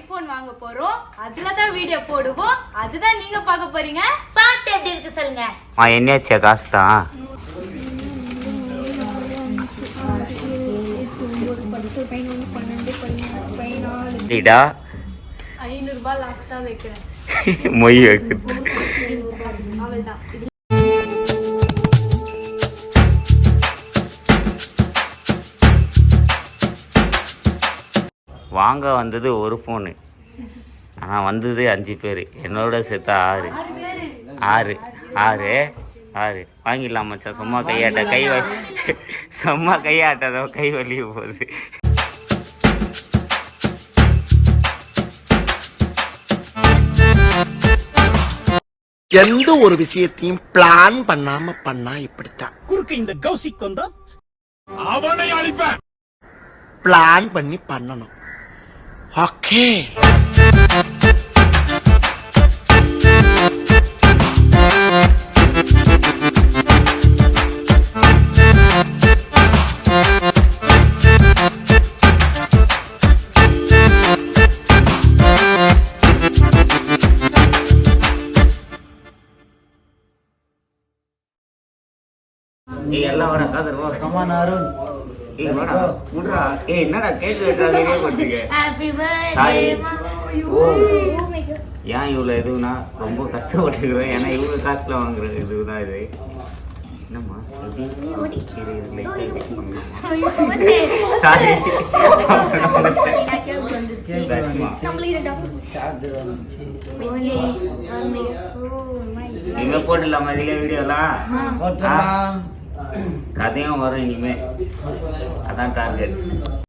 IPhone வாங்க போறோம். அதுல தான் வீடியோ போடுவோம். அதுதான் நீங்க பார்க்க போறீங்க. பாட்டு எப்படி இருக்கு சொல்லுங்க. என்னையாச்சியா காசு தான் 500 ரூபாய் லாஸ்டா வைக்கிறேன். மொய் வைக்கிறது. அவ்வளவுதான். வாங்க வந்தது ஒரு ஃபோனு, ஆனால் வந்தது 5 பேர், என்னோட சேர்த்தா 6 6 6 6 வாங்கிடலாம் மச்சான். சும்மா கையாட்ட கை சும்மா கையாட்டாத கை வலிய போகுது. எந்த ஒரு விஷயத்தையும் பிளான் பண்ணாம பண்ணா இப்படித்தான். குறுக்கு இந்த கௌசிக் வந்தா அவனை அழிப்பேன். பிளான் பண்ணி பண்ணணும். ஓகே. எல்லாம் வர காதர் கமான் அருண். என்னடா கேக் வீடியோ போட்டுருக்க? ஏன் இவ்வளோ எதுவுனா ரொம்ப கஷ்டப்பட்டுக்கிறோம். ஏன்னா இவ்வளோ காசுல வாங்குற இதுதான் இது. என்னம்மா சாரி இனிமே போட்டுடலாமா இதுல வீடியோலாம்? கதையும் வரும் இனிமே, அதான் டார்கெட்.